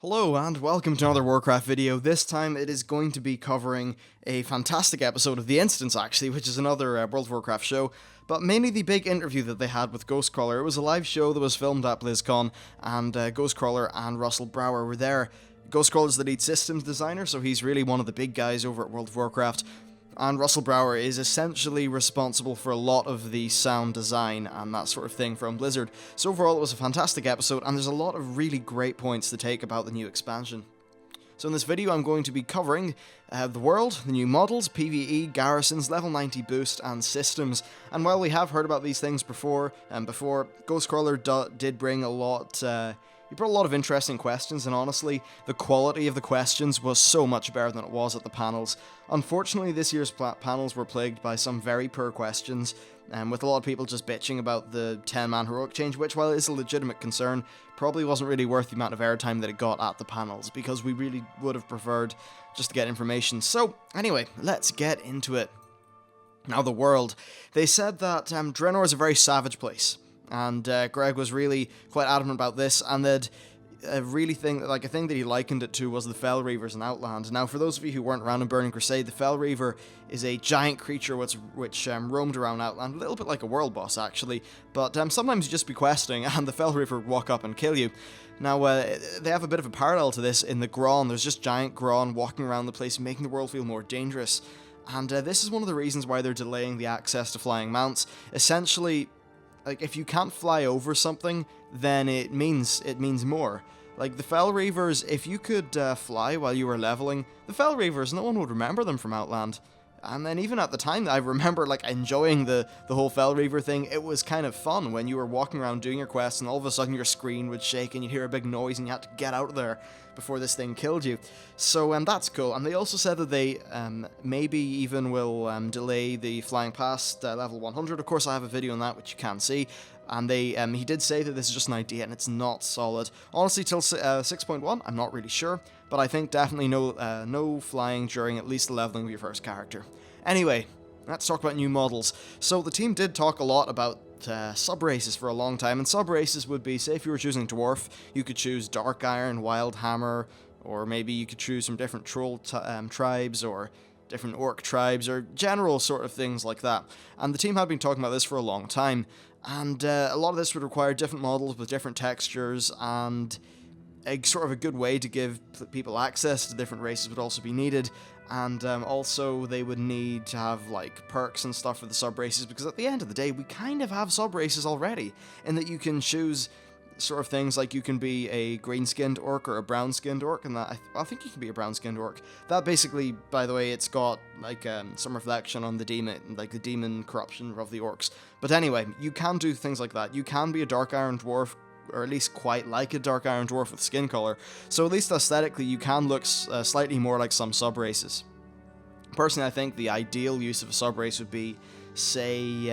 Hello and welcome to another Warcraft video. This time it is going to be covering a fantastic episode of The Instance actually, which is another World of Warcraft show, but mainly the big interview that they had with Ghostcrawler. It was a live show that was filmed at Blizzcon, and Ghostcrawler and Russell Brower were there. Ghostcrawler is the lead systems designer, so he's really one of the big guys over at World of Warcraft. And Russell Brower is essentially responsible for a lot of the sound design and that sort of thing from Blizzard. So overall it was a fantastic episode, and there's a lot of really great points to take about the new expansion. So in this video I'm going to be covering the world, the new models, PvE, Garrisons, level 90 boost, and systems. And while we have heard about these things before, Ghostcrawler did bring a lot... He brought a lot of interesting questions, and honestly, the quality of the questions was so much better than it was at the panels. Unfortunately, this year's panels were plagued by some very poor questions, with a lot of people just bitching about the 10-man heroic change, which, while it is a legitimate concern, probably wasn't really worth the amount of airtime that it got at the panels, because we really would have preferred just to get information. So, anyway, let's get into it. Now, the world. They said that Draenor is a very savage place. And Greg was really quite adamant about this, and that a thing that he likened it to was the Fel Reavers in Outland. Now, for those of you who weren't around in Burning Crusade, the Fel Reaver is a giant creature which roamed around Outland, a little bit like a world boss actually, but sometimes you just be questing and the Fel Reaver would walk up and kill you. Now, they have a bit of a parallel to this in the Grahn. There's just giant Grahn walking around the place, making the world feel more dangerous. And this is one of the reasons why they're delaying the access to flying mounts. Essentially, like, if you can't fly over something, then it means more. Like, the Fel Reavers, if you could fly while you were leveling, the Fel Reavers, no one would remember them from Outland. And then even at the time, I remember, like, enjoying the whole Fel Reaver thing. It was kind of fun when you were walking around doing your quests, and all of a sudden your screen would shake, and you'd hear a big noise, and you had to get out of there before this thing killed you. So, that's cool. And they also said that they maybe even will delay the flying past level 100. Of course, I have a video on that, which you can see. And he did say that this is just an idea and it's not solid. Honestly, till 6.1, I'm not really sure, but I think definitely no flying during at least the leveling of your first character. Anyway, let's talk about new models. So the team did talk a lot about sub-races for a long time, and sub-races would be, say if you were choosing Dwarf, you could choose Dark Iron, Wild Hammer, or maybe you could choose from different Troll tribes, or different Orc tribes, or general sort of things like that. And the team had been talking about this for a long time. And a lot of this would require different models with different textures, and a sort of a good way to give people access to different races would also be needed. And also they would need to have like perks and stuff for the sub-races, because at the end of the day we kind of have sub-races already, in that you can choose sort of things like you can be a green-skinned orc or a brown-skinned orc, and that I think you can be a brown-skinned orc. That basically, by the way, it's got like some reflection on the demon, like the demon corruption of the orcs. But anyway, you can do things like that. You can be a Dark Iron dwarf, or at least quite like a Dark Iron dwarf with skin color. So at least aesthetically, you can look slightly more like some sub-races. Personally, I think the ideal use of a sub-race would be, say,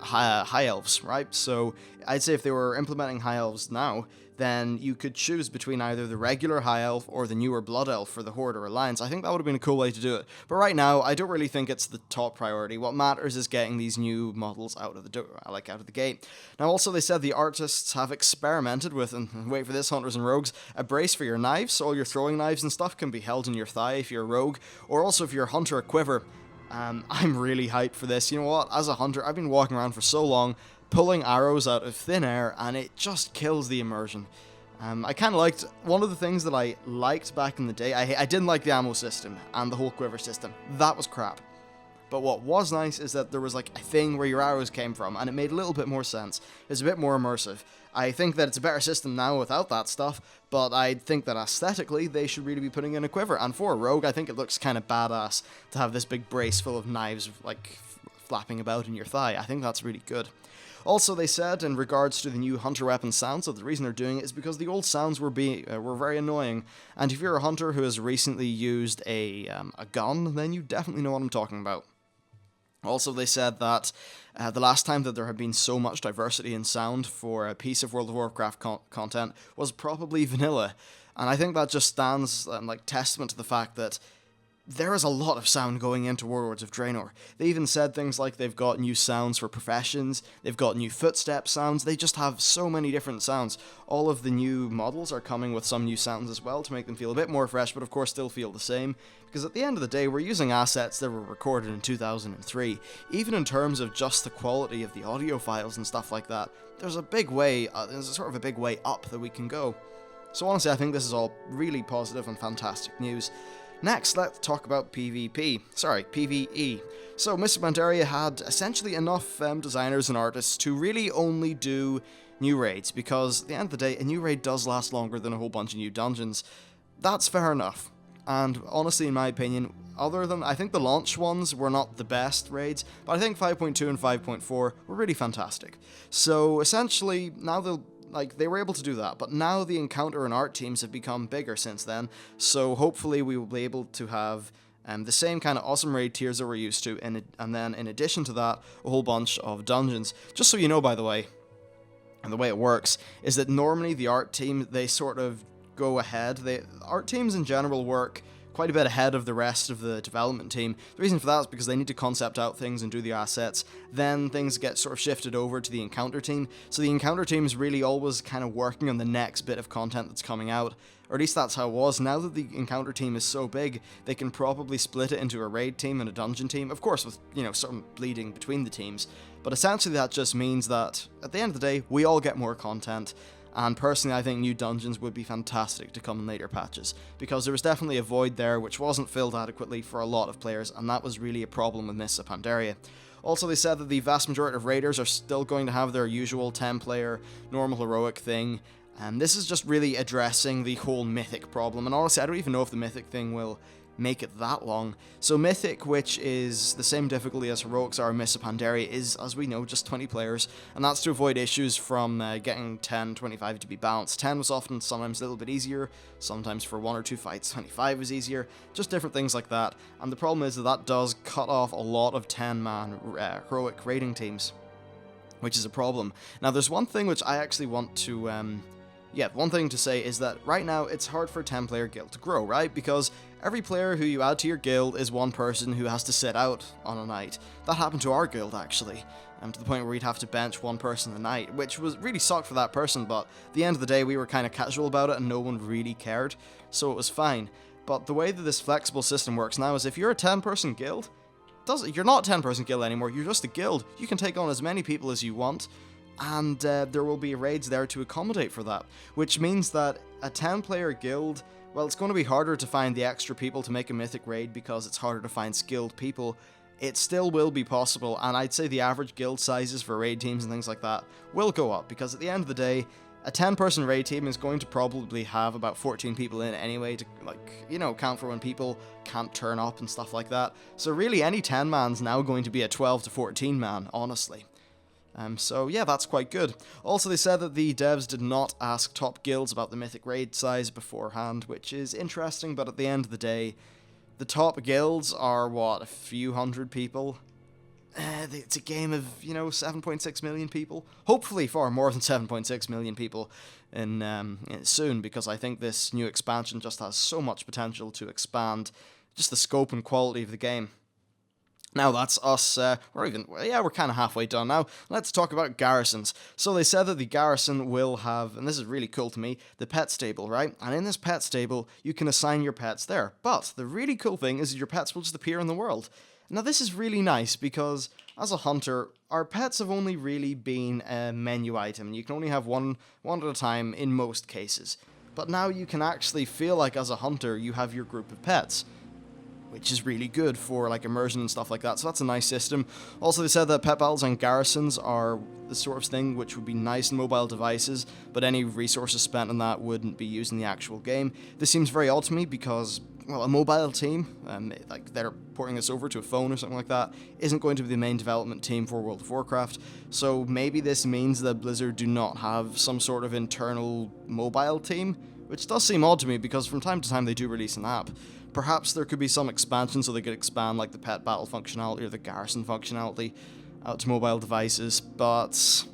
High Elves, right? So I'd say if they were implementing High Elves now, then you could choose between either the regular High Elf or the newer Blood Elf for the Horde or Alliance. I think that would have been a cool way to do it. But right now, I don't really think it's the top priority. What matters is getting these new models out of the gate. Now, also, they said the artists have experimented with, and wait for this, hunters and rogues, a brace for your knives. So all your throwing knives and stuff can be held in your thigh if you're a rogue, or also if you're a hunter, a quiver. I'm really hyped for this. You know what? As a hunter, I've been walking around for so long, pulling arrows out of thin air, and it just kills the immersion. I kind of liked, one of the things that I liked back in the day, I didn't like the ammo system and the whole quiver system. That was crap. But what was nice is that there was like a thing where your arrows came from, and it made a little bit more sense. It's a bit more immersive. I think that it's a better system now without that stuff, but I think that aesthetically they should really be putting in a quiver. And for a rogue, I think it looks kind of badass to have this big brace full of knives like flapping about in your thigh. I think that's really good. Also, they said in regards to the new hunter weapon sounds that the reason they're doing it is because the old sounds were very annoying. And if you're a hunter who has recently used a gun, then you definitely know what I'm talking about. Also, they said that the last time that there had been so much diversity in sound for a piece of World of Warcraft content was probably vanilla. And I think that just stands like testament to the fact that there is a lot of sound going into Warlords of Draenor. They even said things like they've got new sounds for professions, they've got new footstep sounds, they just have so many different sounds. All of the new models are coming with some new sounds as well to make them feel a bit more fresh, but of course still feel the same, because at the end of the day we're using assets that were recorded in 2003. Even in terms of just the quality of the audio files and stuff like that, there's a big way, there's sort of a big way up that we can go. So honestly, I think this is all really positive and fantastic news. Next, let's talk about PvE. So, Mythic Pandaria had essentially enough designers and artists to really only do new raids, because at the end of the day, a new raid does last longer than a whole bunch of new dungeons. That's fair enough. And honestly, in my opinion, other than, I think the launch ones were not the best raids, but I think 5.2 and 5.4 were really fantastic. So, essentially, now they were able to do that, but now the encounter and art teams have become bigger since then, so hopefully we will be able to have the same kind of awesome raid tiers that we're used to, and then in addition to that, a whole bunch of dungeons. Just so you know, by the way, and the way it works, is that normally the art team, they sort of go ahead. Art teams in general work quite a bit ahead of the rest of the development team. The reason for that is because they need to concept out things and do the assets, then things get sort of shifted over to the encounter team, so the encounter team is really always kind of working on the next bit of content that's coming out, or at least that's how it was. Now that the encounter team is so big, they can probably split it into a raid team and a dungeon team, of course with, some bleeding between the teams, but essentially that just means that, at the end of the day, we all get more content. And personally, I think new dungeons would be fantastic to come in later patches, because there was definitely a void there which wasn't filled adequately for a lot of players, and that was really a problem with Mythic Pandaria. Also, they said that the vast majority of raiders are still going to have their usual 10-player normal heroic thing, and this is just really addressing the whole Mythic problem, and honestly, I don't even know if the Mythic thing will make it that long. So Mythic, which is the same difficulty as Heroics are in Mythic Pandaria, is, as we know, just 20 players, and that's to avoid issues from getting 10, 25 to be balanced. 10 was often sometimes a little bit easier, sometimes for 1 or 2 fights 25 was easier, just different things like that, and the problem is that that does cut off a lot of 10-man heroic raiding teams, which is a problem. Now there's one thing which I actually want to one thing to say is that right now it's hard for a 10-player guild to grow, right? Because every player who you add to your guild is one person who has to sit out on a night. That happened to our guild, actually, to the point where we'd have to bench one person a night, which was really sucked for that person, but at the end of the day we were kind of casual about it and no one really cared, so it was fine. But the way that this flexible system works now is if you're a 10-person guild, you're not a 10-person guild anymore, you're just a guild. You can take on as many people as you want, and there will be raids there to accommodate for that, which means that a 10-player guild, well, it's going to be harder to find the extra people to make a Mythic raid because it's harder to find skilled people. It still will be possible, and I'd say the average guild sizes for raid teams and things like that will go up, because at the end of the day, a 10-person raid team is going to probably have about 14 people in it anyway to, count for when people can't turn up and stuff like that. So really, any 10-man's now going to be a 12 to 14-man, honestly. So yeah, that's quite good. Also, they said that the devs did not ask top guilds about the Mythic raid size beforehand, which is interesting, but at the end of the day, the top guilds are, a few hundred people? It's a game of, 7.6 million people? Hopefully far more than 7.6 million people soon, because I think this new expansion just has so much potential to expand just the scope and quality of the game. Now that's us, we're kind of halfway done now. Let's talk about Garrisons. So they said that the Garrison will have, and this is really cool to me, the pet stable, right? And in this pet stable, you can assign your pets there. But the really cool thing is that your pets will just appear in the world. Now this is really nice because, as a hunter, our pets have only really been a menu item. You can only have one at a time in most cases. But now you can actually feel like, as a hunter, you have your group of pets, which is really good for immersion and stuff like that, so that's a nice system. Also, they said that pet battles and garrisons are the sort of thing which would be nice in mobile devices, but any resources spent on that wouldn't be used in the actual game. This seems very odd to me because, a mobile team, they're porting this over to a phone or something like that, isn't going to be the main development team for World of Warcraft, so maybe this means that Blizzard do not have some sort of internal mobile team, which does seem odd to me because from time to time they do release an app. Perhaps there could be some expansion so they could expand the pet battle functionality or the garrison functionality out to mobile devices, but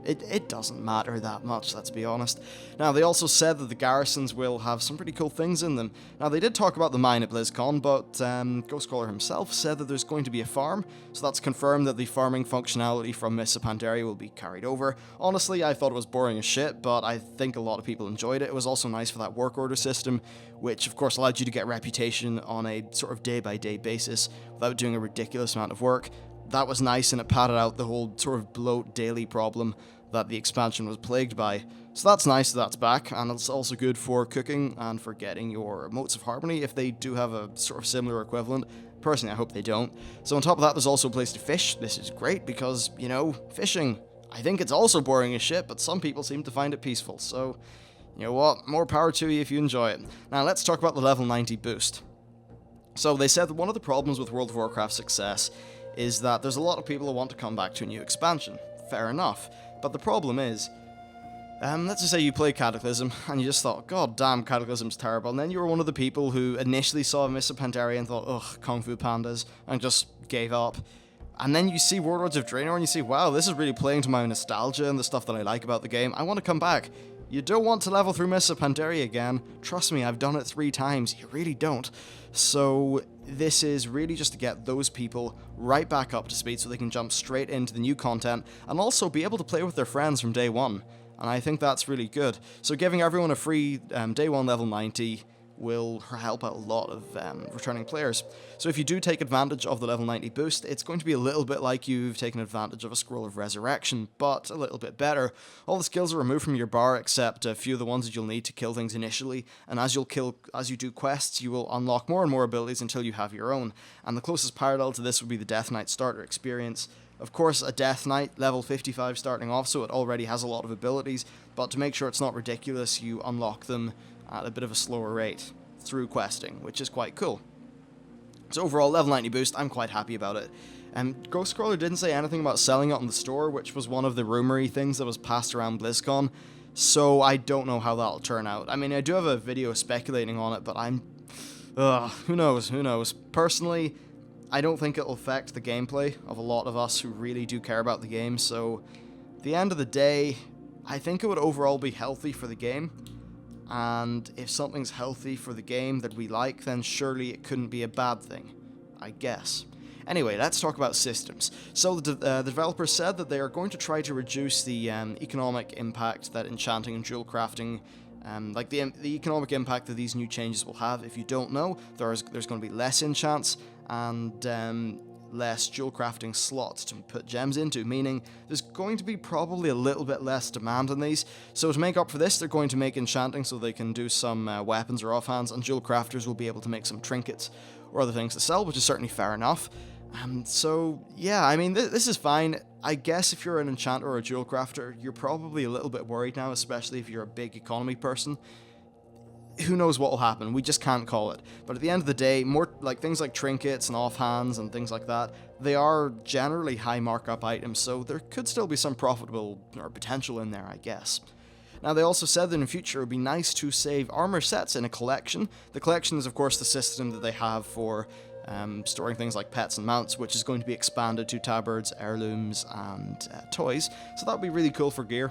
It doesn't matter that much, let's be honest. Now, they also said that the Garrisons will have some pretty cool things in them. Now, they did talk about the mine at BlizzCon, but Ghostcrawler himself said that there's going to be a farm, so that's confirmed that the farming functionality from Mists of Pandaria will be carried over. Honestly, I thought it was boring as shit, but I think a lot of people enjoyed it. It was also nice for that work order system, which of course allowed you to get reputation on a sort of day-by-day basis without doing a ridiculous amount of work. That was nice, and it padded out the whole sort of bloat daily problem that the expansion was plagued by. So that's nice that that's back, and it's also good for cooking and for getting your Motes of Harmony if they do have a sort of similar equivalent. Personally, I hope they don't. So on top of that, there's also a place to fish. This is great because, you know, fishing, I think it's also boring as shit, but some people seem to find it peaceful. So, you know what, more power to you if you enjoy it. Now let's talk about the level 90 boost. So they said that one of the problems with World of Warcraft's success is that there's a lot of people who want to come back to a new expansion. Fair enough. But the problem is, let's just say you play Cataclysm, and you just thought, god damn, Cataclysm's terrible, and then you were one of the people who initially saw Mists of Pandaria and thought, ugh, Kung Fu Pandas, and just gave up. And then you see Warlords of Draenor, and you see, wow, this is really playing to my nostalgia and the stuff that I like about the game. I want to come back. You don't want to level through Mists of Pandaria again. Trust me, I've done it 3 times. You really don't. So this is really just to get those people right back up to speed so they can jump straight into the new content and also be able to play with their friends from day one. And I think that's really good. So giving everyone a free day 1 level 90 will help out a lot of returning players. So if you do take advantage of the level 90 boost, it's going to be a little bit like you've taken advantage of a Scroll of Resurrection, but a little bit better. All the skills are removed from your bar except a few of the ones that you'll need to kill things initially, and as you do quests, you will unlock more and more abilities until you have your own. And the closest parallel to this would be the Death Knight starter experience. Of course, a Death Knight, level 55 starting off, so it already has a lot of abilities, but to make sure it's not ridiculous, you unlock them at a bit of a slower rate through questing, which is quite cool. So overall, level 90 boost, I'm quite happy about it. Ghostcrawler didn't say anything about selling it on the store, which was one of the rumory things that was passed around BlizzCon, so I don't know how that'll turn out. I mean, I do have a video speculating on it, but who knows. Personally, I don't think it'll affect the gameplay of a lot of us who really do care about the game, so at the end of the day, I think it would overall be healthy for the game. And if something's healthy for the game that we like, then surely it couldn't be a bad thing, I guess. Anyway, let's talk about systems. So the developers said that they are going to try to reduce the economic impact that enchanting and jewel crafting, the economic impact that these new changes will have. If you don't know, there's going to be less enchants and less jewel crafting slots to put gems into, meaning there's going to be probably a little bit less demand on these. So to make up for this, they're going to make enchanting so they can do some weapons or offhands, and jewel crafters will be able to make some trinkets or other things to sell, which is certainly fair enough. So yeah, I mean, this is fine. I guess if you're an enchanter or a jewel crafter, you're probably a little bit worried now, especially if you're a big economy person. Who knows what will happen, we just can't call it. But at the end of the day, more like things like trinkets and offhands and things like that, they are generally high markup items, so there could still be some profitable or potential in there, I guess. Now, they also said that in the future it would be nice to save armor sets in a collection. The collection is, of course, the system that they have for storing things like pets and mounts, which is going to be expanded to tabards, heirlooms, and toys. So that would be really cool for gear.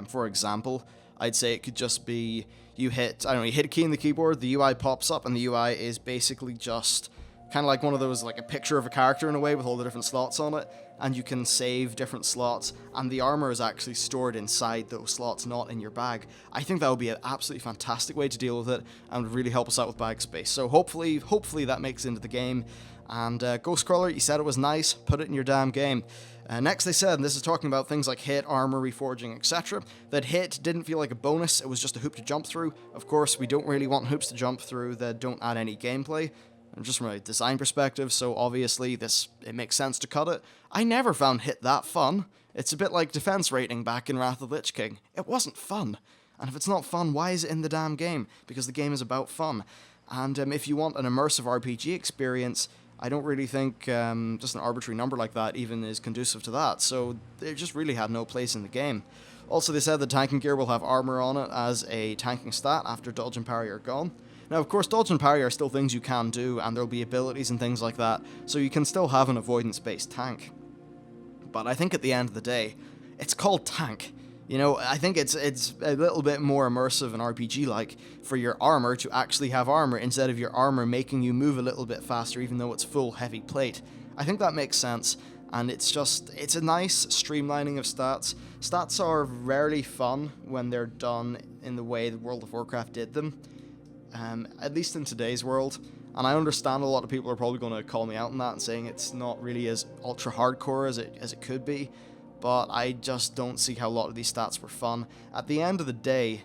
For example, I'd say it could just be you hit a key in the keyboard, the UI pops up, and the UI is basically just kind of like one of those, like a picture of a character in a way with all the different slots on it, and you can save different slots, and the armor is actually stored inside those slots, not in your bag. I think that would be an absolutely fantastic way to deal with it, and would really help us out with bag space. So hopefully that makes it into the game. And Ghostcrawler, you said it was nice, put it in your damn game. Next they said, and this is talking about things like hit, armor, reforging, etc., that hit didn't feel like a bonus, it was just a hoop to jump through. Of course, we don't really want hoops to jump through that don't add any gameplay, just from a design perspective, so obviously it makes sense to cut it. I never found hit that fun. It's a bit like defense rating back in Wrath of the Lich King. It wasn't fun. And if it's not fun, why is it in the damn game? Because the game is about fun. And if you want an immersive RPG experience, I don't really think just an arbitrary number like that even is conducive to that, so it just really had no place in the game. Also, they said the tanking gear will have armor on it as a tanking stat after dodge and parry are gone. Now, of course, dodge and parry are still things you can do, and there'll be abilities and things like that, so you can still have an avoidance-based tank. But I think at the end of the day, It's called tank. You know, I think it's a little bit more immersive and RPG-like for your armor to actually have armor instead of your armor making you move a little bit faster even though it's full heavy plate. I think that makes sense, and it's a nice streamlining of stats. Stats are rarely fun when they're done in the way that World of Warcraft did them, at least in today's world. And I understand a lot of people are probably going to call me out on that and saying it's not really as ultra hardcore as it could be. But I just don't see how a lot of these stats were fun. At the end of the day,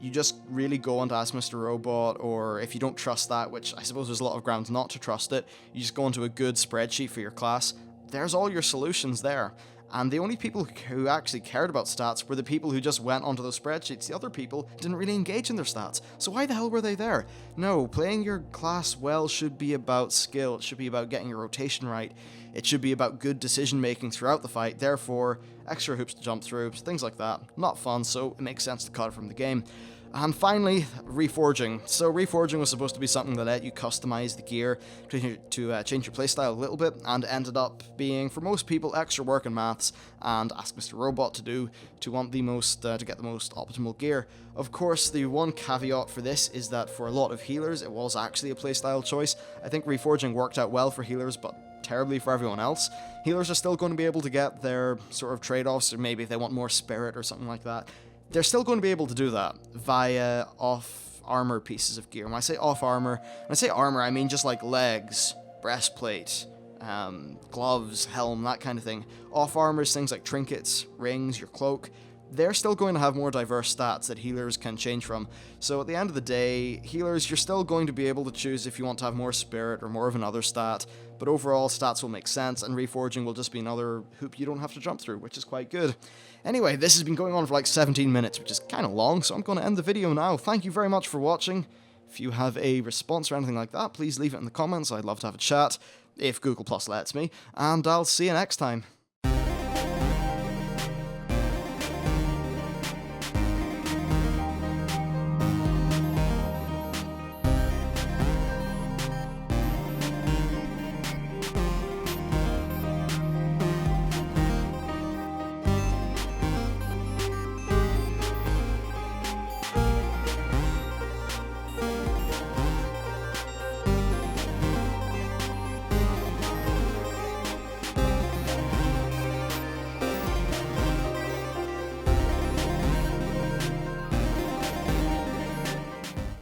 you just really go on to Ask Mr. Robot, or if you don't trust that, which I suppose there's a lot of grounds not to trust it, you just go into a good spreadsheet for your class. There's all your solutions there. And the only people who actually cared about stats were the people who just went onto those spreadsheets. The other people didn't really engage in their stats. So why the hell were they there? No, playing your class well should be about skill. It should be about getting your rotation right. It should be about good decision making throughout the fight. Therefore, extra hoops to jump through, things like that. Not fun, so it makes sense to cut it from the game. And finally, reforging. So reforging was supposed to be something that let you customize the gear to change your playstyle a little bit, and ended up being, for most people, extra work and maths and Ask Mr. Robot to do to want the most to get the most optimal gear. Of course, the one caveat for this is that for a lot of healers, it was actually a playstyle choice. I think reforging worked out well for healers, but terribly for everyone else. Healers are still going to be able to get their sort of trade-offs, or maybe if they want more spirit or something like that. They're still going to be able to do that via off-armor pieces of gear. When I say off-armor, I mean just like legs, breastplate, gloves, helm, that kind of thing. Off-armor is things like trinkets, rings, your cloak. They're still going to have more diverse stats that healers can change from. So at the end of the day, healers, you're still going to be able to choose if you want to have more spirit or more of another stat, but overall stats will make sense, and reforging will just be another hoop you don't have to jump through, which is quite good. Anyway, this has been going on for like 17 minutes, which is kind of long, so I'm going to end the video now. Thank you very much for watching. If you have a response or anything like that, please leave it in the comments. I'd love to have a chat, if Google Plus lets me, and I'll see you next time.